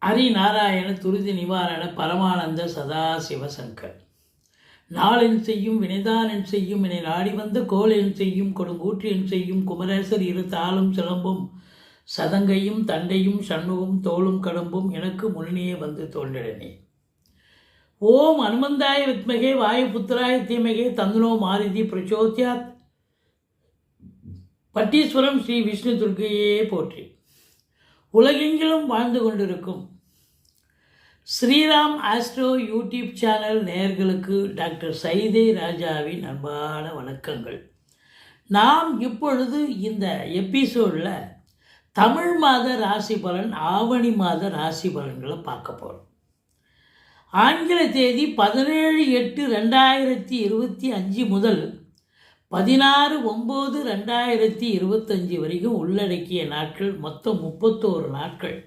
ஹரிநாராயண துரிதி நிவாரண பரமானந்த சதாசிவசங்கர். நாளென் செய்யும் வினைதானென் செய்யும் என்னை நாடி வந்த கோளென் செய்யும் கொடுங்கூற்று என் செய்யும் குமரேசர் இரு தாளும் சிலம்பும் சதங்கையும் தண்டையும் சண்முகம் தோளும் கடம்பும் எனக்கு முன்னே வந்து தோன்றினே. ஓம் அனுமந்தாய வித்மகே வாயுபுத்திராய தீமகே தந்தனோ மாருதி பிரச்சோத்யாத். பட்டீஸ்வரம் ஸ்ரீ விஷ்ணு துர்க்கையே போற்றி. உலகெங்கிலும் வாழ்ந்து கொண்டிருக்கும் ஸ்ரீராம் ஆஸ்ட்ரோ யூடியூப் சேனல் நேயர்களுக்கு டாக்டர் சைதை ராஜாவின் அன்பான வணக்கங்கள். நாம் இப்பொழுது இந்த எபிசோடில் தமிழ் மாத ராசி பலன், ஆவணி மாத ராசி பலன்களை பார்க்க போகிறோம். ஆங்கில தேதி 17/8/2025 முதல் 16/9/2025 வரைக்கும் உள்ளடக்கிய நாட்கள், மொத்தம் 31 நாட்கள்.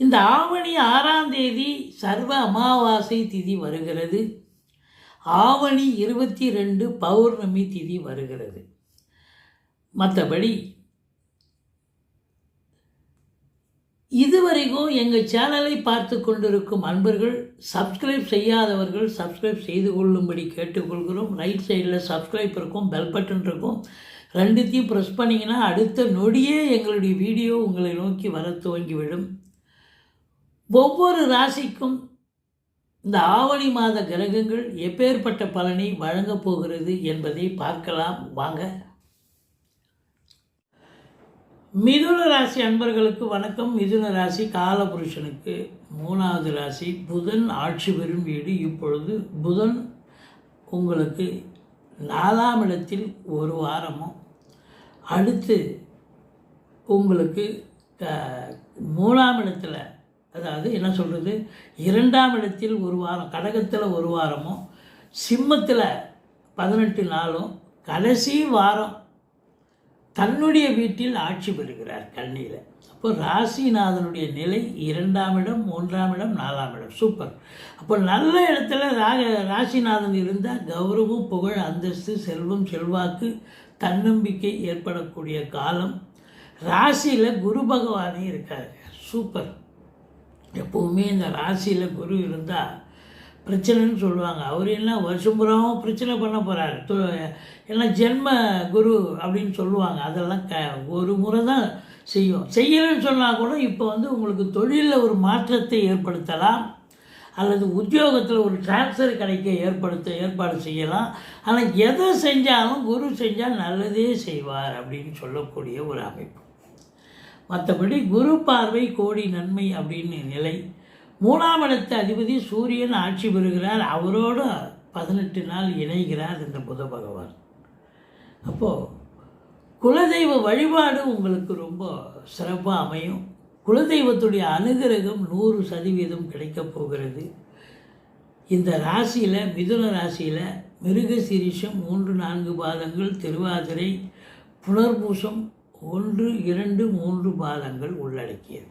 இந்த ஆவணி 6ஆம் தேதி சர்வ அமாவாசை திதி வருகிறது. ஆவணி 22 பௌர்ணமி திதி வருகிறது. மற்றபடி இதுவரைக்கும் எங்கள் சேனலை பார்த்து கொண்டிருக்கும் அன்பர்கள், சப்ஸ்கிரைப் செய்யாதவர்கள் சப்ஸ்கிரைப் செய்து கொள்ளும்படி கேட்டுக்கொள்கிறோம். ரைட் சைடில் சப்ஸ்கிரைப் இருக்கும், பெல் பட்டன் இருக்கும். ரெண்டுத்தையும் ப்ரெஸ் பண்ணிங்கன்னா அடுத்த நொடியே எங்களுடைய வீடியோ உங்களை நோக்கி வர துவங்கிவிடும். ஒவ்வொரு ராசிக்கும் இந்த ஆவணி மாத கிரகங்கள் எப்பேற்பட்ட பலனை வழங்கப் போகிறது என்பதை பார்க்கலாம் வாங்க. மிதுன ராசி அன்பர்களுக்கு வணக்கம். மிதுன ராசி காலபுருஷனுக்கு 3வது ராசி. புதன் ஆட்சி பெறும் வீடு. இப்பொழுது புதன் உங்களுக்கு 4ஆம் இடத்தில் ஒரு வாரமும், அடுத்து உங்களுக்கு 3ஆம் இடத்துல, அதாவது என்ன சொல்கிறது, 2ஆம் இடத்தில் ஒரு வாரம், கடகத்தில் ஒரு வாரமும், சிம்மத்தில் 18 நாளும், கடைசி வாரம் தன்னுடைய வீட்டில் ஆட்சி பெறுகிறார் கன்னியில். அப்போ ராசிநாதனுடைய நிலை 2ஆம் இடம், 3ஆம் இடம், 4ஆம் இடம். சூப்பர். அப்போ நல்ல இடத்துல ராசிநாதன் இருந்தால் கௌரவம், புகழ், அந்தஸ்து, செல்வம், செல்வாக்கு, தன்னம்பிக்கை ஏற்படக்கூடிய காலம். ராசியில் குரு பகவானே இருக்கார். சூப்பர். எப்போவுமே இந்த ராசியில் குரு இருந்தால் பிரச்சனைன்னு சொல்லுவாங்க. அவர் என்ன வருஷம் புறாவும் பிரச்சனை பண்ண போகிறார், ஏன்னா ஜென்ம குரு அப்படின்னு சொல்லுவாங்க. அதெல்லாம் ஒரு முறை தான் செய்யலைன்னு சொன்னால் கூட இப்போ உங்களுக்கு தொழிலில் ஒரு மாற்றத்தை ஏற்படுத்தலாம், அல்லது உத்தியோகத்தில் ஒரு டிரான்ஸ்ஃபர் கிடைக்க ஏற்பாடு செய்யலாம். ஆனால் எதை செஞ்சாலும் குரு செஞ்சால் நல்லதே செய்வார் அப்படின்னு சொல்லக்கூடிய ஒரு அமைப்பு. மற்றபடி குரு பார்வை கோடி நன்மை அப்படின்னு நிலை. 3ஆம் இடத்து அதிபதி சூரியன் ஆட்சி பெறுகிறார். அவரோடு 18 நாள் இணைகிறார் இந்த புத பகவான். அப்போது குலதெய்வ வழிபாடு உங்களுக்கு ரொம்ப சிறப்பாக அமையும். குலதெய்வத்துடைய அனுகிரகம் 100% கிடைக்கப் போகிறது. இந்த ராசியில், மிதுன ராசியில் மிருகசீரிஷம் 3-4 பாதங்கள், திருவாதிரை, புனர்பூசம் 1, 2, 3 பாதங்கள் உள்ளடக்கியது.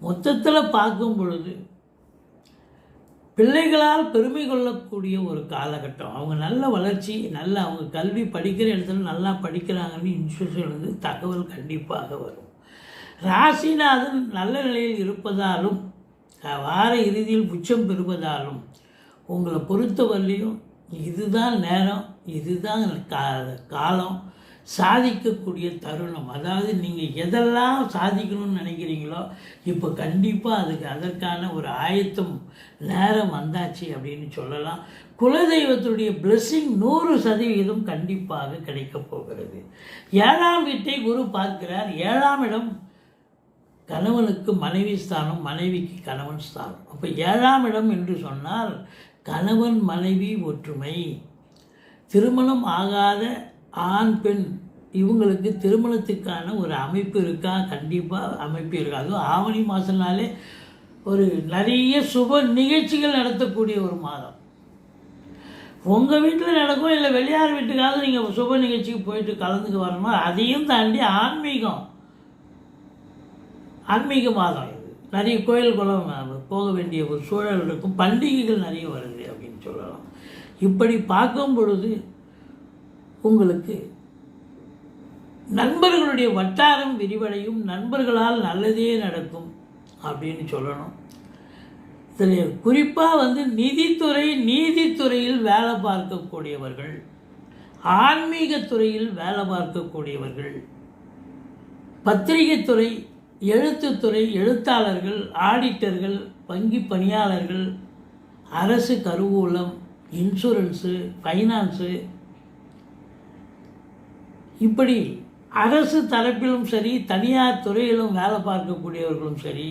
மொத்தத்தில் பார்க்கும் பொழுது பிள்ளைகளால் பெருமை கொள்ளக்கூடிய ஒரு காலகட்டம். அவங்க நல்ல வளர்ச்சி, அவங்க கல்வி படிக்கிற இடத்துல நல்லா படிக்கிறாங்கன்னு இன்ஸ்டியூஷன்லேருந்து தகவல் கண்டிப்பாக வரும். ராசிநாதன் நல்ல நிலையில் இருப்பதாலும், வார இறுதியில் உச்சம் பெறுவதாலும், உங்களை பொறுத்தவரையிலையும் இதுதான் நேரம், இதுதான் காலம், சாதிக்கக்கூடிய தருணம். அதாவது நீங்கள் எதெல்லாம் சாதிக்கணும்னு நினைக்கிறீங்களோ இப்போ கண்டிப்பாக அதற்கான ஒரு ஆயத்தம் நேரம் வந்தாச்சு அப்படின்னு சொல்லலாம். குலதெய்வத்துடைய பிளெஸ்ஸிங் 100% கண்டிப்பாக கிடைக்கப் போகிறது. 7ஆம் வீட்டை குரு பார்க்கிறார். 7ஆம் இடம் கணவனுக்கு மனைவி ஸ்தானம், மனைவிக்கு கணவன் ஸ்தானம். அப்போ 7ஆம் இடம் என்று சொன்னால் கணவன் மனைவி ஒற்றுமை. திருமணம் ஆகாத ஆண் பெண் இவங்களுக்கு திருமணத்துக்கான ஒரு அமைப்பு இருக்கா? கண்டிப்பாக அமைப்பு இருக்கா. அதுவும் ஆவணி மாதம்னாலே ஒரு நிறைய சுப நிகழ்ச்சிகள் நடத்தக்கூடிய ஒரு மாதம். உங்கள் வீட்டில் நடக்கும், இல்லை வெளியார் வீட்டுக்காக நீங்கள் சுப நிகழ்ச்சிக்கு போயிட்டு கலந்துக்கு வரணும். அதையும் தாண்டி ஆன்மீக மாதம் இது. நிறைய கோயில் குளம் போக வேண்டிய ஒரு சூழல் இருக்கும். பண்டிகைகள் நிறைய வருது அப்படின்னு சொல்லலாம். இப்படி பார்க்கும் பொழுது உங்களுக்கு நண்பர்களுடைய வட்டாரம் விரிவடையும். நண்பர்களால் நல்லதே நடக்கும். அப்படின்னு சொல்லணும். இதில் குறிப்பாக நீதித்துறையில் வேலை பார்க்கக்கூடியவர்கள், ஆன்மீகத்துறையில் வேலை பார்க்கக்கூடியவர்கள், பத்திரிகைத்துறை, எழுத்துத்துறை, எழுத்தாளர்கள், ஆடிட்டர்கள், வங்கி பணியாளர்கள், அரசு கருவூலம், இன்சூரன்ஸு, ஃபைனான்ஸு, இப்படி அரசு தரப்பிலும் சரி, தனியார் துறையிலும் வேலை பார்க்கக்கூடியவர்களும் சரி,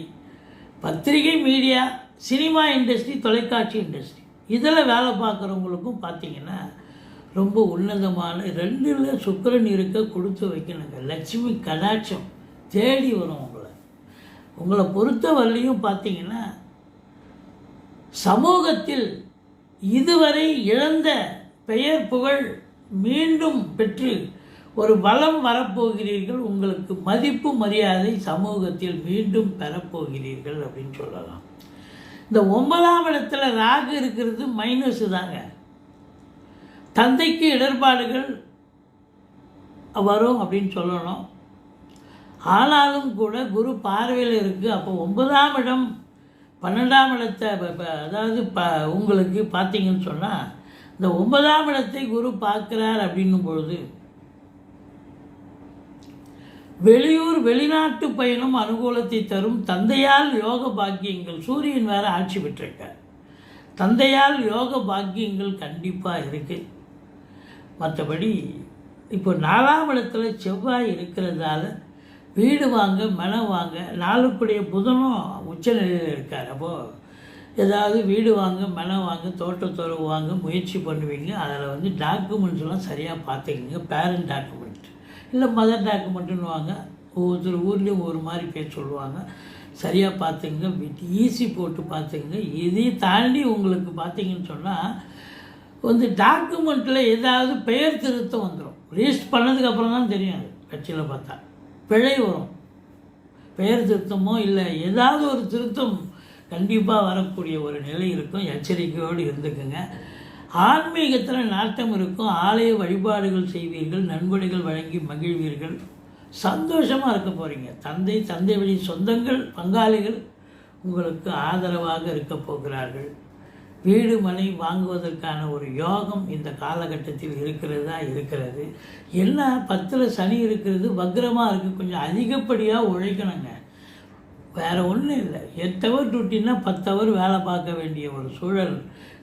பத்திரிகை, மீடியா, சினிமா இண்டஸ்ட்ரி, தொலைக்காட்சி இண்டஸ்ட்ரி, இதில் வேலை பார்க்குறவங்களுக்கும் பார்த்திங்கன்னா ரொம்ப உன்னதமான 2ல் சுக்கிரன் இருக்க கொடுத்து வைக்கணுங்க. லட்சுமி கடாட்சம் தேடி வரும் உங்களை பொறுத்த வரலையும் பார்த்திங்கன்னா சமூகத்தில் இதுவரை இழந்த பெயர் புகழ் மீண்டும் பெற்று ஒரு பலம் வரப்போகிறீர்கள். உங்களுக்கு மதிப்பு மரியாதை சமூகத்தில் மீண்டும் பெறப்போகிறீர்கள் அப்படின்னு சொல்லலாம். இந்த 9ஆம் இடத்துல ராகு இருக்கிறது மைனஸ் தாங்க. தந்தைக்கு இடர்பாடுகள் வரும் அப்படின்னு சொல்லணும். ஆனாலும் கூட குரு பார்வையில் இருக்குது. அப்போ 9ஆம் இடம் 12ஆம் இடத்தை அதாவது உங்களுக்கு பார்த்தீங்கன்னு சொன்னால் இந்த 9ஆம் இடத்தை குரு பார்க்குறார் அப்படின்னும் பொழுது வெளியூர் வெளிநாட்டு பயணம் அனுகூலத்தை தரும். தந்தையால் யோக பாக்கியங்கள், சூரியன் வேறு ஆட்சி பெற்றிருக்கார், தந்தையால் யோக பாக்கியங்கள் கண்டிப்பாக இருக்குது. மற்றபடி இப்போ 4ஆம் இடத்துல செவ்வாய் இருக்கிறதால வீடு வாங்க, மனம் வாங்க, நாளுக்குடைய புதனும் உச்சநிலையில் இருக்கார். அப்போது ஏதாவது வீடு வாங்க, மனம் வாங்க, தோட்டத்துறவு வாங்க முயற்சி பண்ணுவீங்க. அதில் டாக்குமெண்ட்ஸ்லாம் சரியாக பார்த்துக்கிங்க. பேரண்ட் டாக்குமெண்ட் இல்லை மதர் டாக்குமெண்ட்டுன்னு வாங்க. ஒவ்வொருத்தர் ஊர்லேயும் ஒரு மாதிரி பேர் சொல்லுவாங்க. சரியாக பார்த்துங்க, ஈஸி போட்டு பார்த்துங்க. இதையும் தாண்டி உங்களுக்கு பார்த்தீங்கன்னு சொன்னால் டாக்குமெண்ட்டில் ஏதாவது பெயர் திருத்தம் வந்துடும். ரிஜிஸ்டர் பண்ணதுக்கப்புறம் தான் தெரியும். அது கட்சியில் பார்த்தா பிழை வரும். பெயர் திருத்தமோ இல்லை ஏதாவது ஒரு திருத்தம் கண்டிப்பாக வரக்கூடிய ஒரு நிலை இருக்கும். எச்சரிக்கையோடு இருந்துக்குங்க. ஆன்மீகத்தில் நாட்டம் இருக்கும். ஆலய வழிபாடுகள் செய்வீர்கள், நன்கொடைகள் வழங்கி மகிழ்வீர்கள், சந்தோஷமாக இருக்க போகிறீங்க. தந்தை வழி சொந்தங்கள், பங்காளிகள் உங்களுக்கு ஆதரவாக இருக்க போகிறார்கள். வீடு மனை வாங்குவதற்கான ஒரு யோகம் இந்த காலகட்டத்தில் இருக்கிறது. என்ன 10ல் சனி இருக்கிறது, வக்ரமாக இருக்குது. கொஞ்சம் அதிகப்படியாக உழைக்கணுங்க. வேறு ஒன்றும் இல்லை. 8 ஹவர் டியூட்டின்னா 10 ஹவர் வேலை பார்க்க வேண்டிய ஒரு சூழல்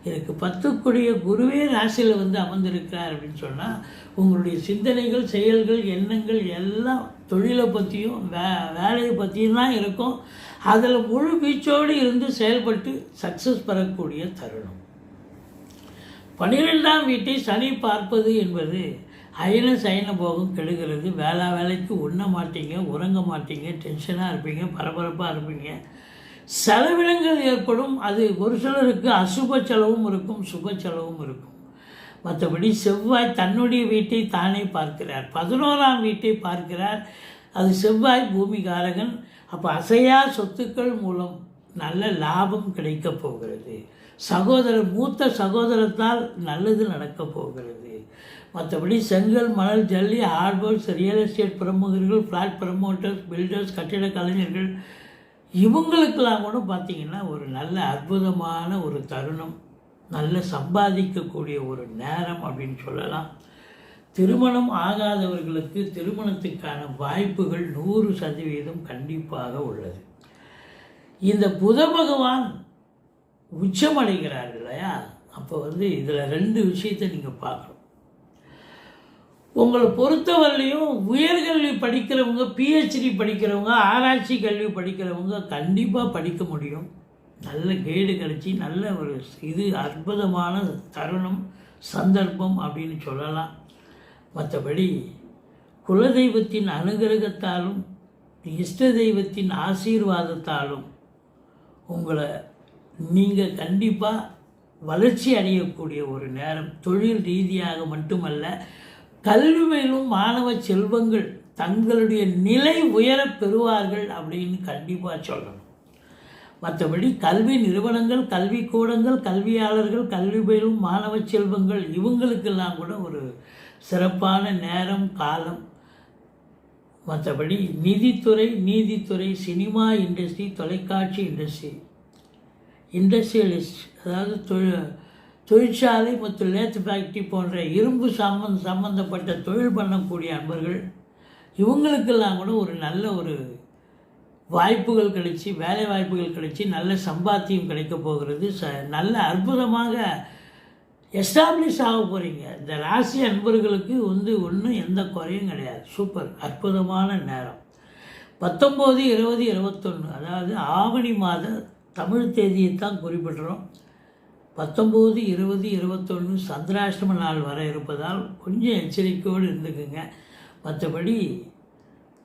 இருக்குது. 10க்குடைய குருவே ராசியில் அமர்ந்திருக்கிறார் அப்படின்னு சொன்னால் உங்களுடைய சிந்தனைகள், செயல்கள், எண்ணங்கள் எல்லாம் தொழிலை பற்றியும் வேலையை பற்றியும் தான் இருக்கும். அதில் முழு வீச்சோடு இருந்து செயல்பட்டு சக்ஸஸ் பெறக்கூடிய தருணம். 12ஆம் வீட்டை சனி பார்ப்பது என்பது அயன சயன போகம் கெடுகிறது. வேலைக்கு உண்ண மாட்டீங்க, உறங்க மாட்டீங்க, டென்ஷனாக இருப்பீங்க, பரபரப்பாக இருப்பீங்க, செலவினங்கள் ஏற்படும். அது ஒரு சிலருக்கு அசுப செலவும் இருக்கும், சுப செலவும் இருக்கும். மற்றபடி செவ்வாய் தன்னுடைய வீட்டை தானே பார்க்கிறார், 11ஆம் வீட்டை பார்க்கிறார். அது செவ்வாய் பூமிகாரகன். அப்போ அசையா சொத்துக்கள் மூலம் நல்ல லாபம் கிடைக்கப் போகிறது. மூத்த சகோதரத்தால் நல்லது நடக்கப் போகிறது. மற்றபடி செங்கல், மணல், ஜல்லி, ஹார்ட்வேர்ஸ், ரியல் எஸ்டேட் பிரமுகர்கள், ஃப்ளாட் ப்ரமோட்டர்ஸ், பில்டர்ஸ், கட்டிட கலைஞர்கள், இவங்களுக்கெல்லாம் கூட பார்த்திங்கன்னா ஒரு நல்ல அற்புதமான ஒரு தருணம், நல்ல சம்பாதிக்கக்கூடிய ஒரு நேரம் அப்படின்னு சொல்லலாம். திருமணம் ஆகாதவர்களுக்கு திருமணத்துக்கான வாய்ப்புகள் 100% கண்டிப்பாக உள்ளது. இந்த புத பகவான் உச்சமடைகிறார் இல்லையா? அப்போ இதில் 2 விஷயத்தை நீங்கள் பார்க்கணும். உங்களை பொறுத்தவரையிலையும் உயர்கல்வி படிக்கிறவங்க, பிஹெச்டி படிக்கிறவங்க, ஆராய்ச்சி கல்வி படிக்கிறவங்க கண்டிப்பாக படிக்க முடியும். நல்ல கைடு கிடச்சி நல்ல ஒரு அற்புதமான தருணம், சந்தர்ப்பம் அப்படின்னு சொல்லலாம். மற்றபடி குலதெய்வத்தின் அனுகிரகத்தாலும் இஷ்ட தெய்வத்தின் ஆசீர்வாதத்தாலும் உங்களை நீங்கள் கண்டிப்பாக வளர்ச்சி அடையக்கூடிய ஒரு நேரம். தொழில் ரீதியாக மட்டுமல்ல, கல்வியிலும் மாணவ செல்வங்கள் தங்களுடைய நிலை உயரப் பெறுவார்கள் அப்படின்னு கண்டிப்பாக சொல்லணும். மற்றபடி கல்வி நிறுவனங்கள், கல்விக்கூடங்கள், கல்வியாளர்கள், கல்வி பயிலும் மாணவ செல்வங்கள் இவங்களுக்கெல்லாம் கூட ஒரு சிறப்பான நேரம், காலம். மற்றபடி நீதித்துறை, சினிமா இண்டஸ்ட்ரி, தொலைக்காட்சி இண்டஸ்ட்ரி, இண்டஸ்ட்ரியலிஸ்ட், அதாவது தொழிற்சாலை மற்றும் லேத் ஃபேக்ட்ரி போன்ற இரும்பு சம்பந்தப்பட்ட தொழில் பண்ணக்கூடிய அன்பர்கள், இவங்களுக்கெல்லாம் கூட ஒரு நல்ல ஒரு வாய்ப்புகள் கிடைச்சி, வேலை வாய்ப்புகள் கிடைச்சி, நல்ல சம்பாத்தியம் கிடைக்க போகிறது. நல்ல அற்புதமாக எஸ்டாப்ளிஷ் ஆக போகிறீங்க. இந்த ராசி அன்பர்களுக்கு ஒன்றும் எந்த குறையும் கிடையாது. சூப்பர், அற்புதமான நேரம். 19, 20, 21, அதாவது ஆவணி மாத தமிழ் தேதியை தான் குறிப்பிடுறோம். 19, 20, 21 சந்திராஷ்டம நாள் வர இருப்பதால் கொஞ்சம் எச்சரிக்கையோடு இருந்துக்குங்க. மற்றபடி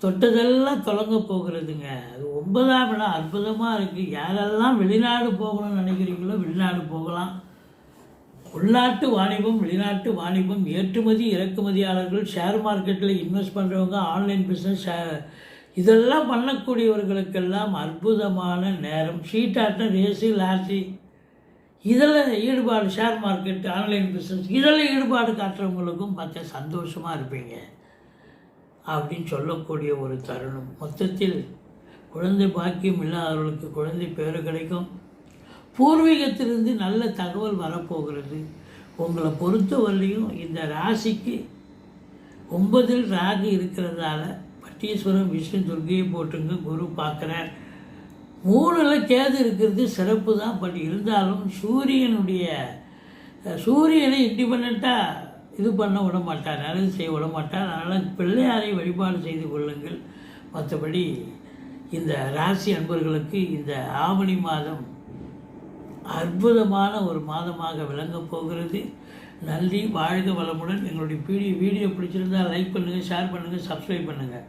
தொட்டதெல்லாம் தொடங்க போகிறதுங்க. அது 9ஆம் இடம் அற்புதமாக இருக்குது. யாரெல்லாம் வெளிநாடு போகணும்னு நினைக்கிறீங்களோ வெளிநாடு போகலாம். உள்நாட்டு வாணிபம், வெளிநாட்டு வாணிபம், ஏற்றுமதி இறக்குமதியாளர்கள், ஷேர் மார்க்கெட்டில் இன்வெஸ்ட் பண்ணுறவங்க, ஆன்லைன் பிஸ்னஸ், இதெல்லாம் பண்ணக்கூடியவர்களுக்கெல்லாம் அற்புதமான நேரம். ஷீட்டாட்டம், ரேஸு, லாட்ரி, இதில் ஈடுபாடு, ஷேர் மார்க்கெட், ஆன்லைன் பிஸ்னஸ், இதில் ஈடுபாடு காட்டுறவங்களுக்கும் பார்த்தா சந்தோஷமாக இருப்பீங்க அப்படின்னு சொல்லக்கூடிய ஒரு தருணம். மொத்தத்தில் குழந்தை பாக்கியம் இல்லாதவர்களுக்கு குழந்தை பேரு கிடைக்கும். பூர்வீகத்திலிருந்து நல்ல தகவல் வரப்போகிறது. உங்களை பொறுத்தவரையிலையும் இந்த ராசிக்கு 9ல் ராகு இருக்கிறதால பட்டீஸ்வரம், விஷ்ணு, துர்க்கையை போட்டுங்க. குரு பார்க்குறார். 3ல் கேது இருக்கிறது சிறப்பு தான். பட் இருந்தாலும் சூரியனை இண்டிபெண்ட்டாக இது பண்ண விட மாட்டார், நல்லது செய்ய விட மாட்டார். அதனால் பிள்ளையாரை வழிபாடு செய்து கொள்ளுங்கள். மற்றபடி இந்த ராசி அன்பர்களுக்கு இந்த ஆவணி மாதம் அற்புதமான ஒரு மாதமாக விளங்கப் போகிறது. நன்றி, வாழ்க வளமுடன். எங்களுடைய வீடியோ பிடிச்சிருந்தால் லைக் பண்ணுங்கள், ஷேர் பண்ணுங்கள், சப்ஸ்கிரைப் பண்ணுங்கள்.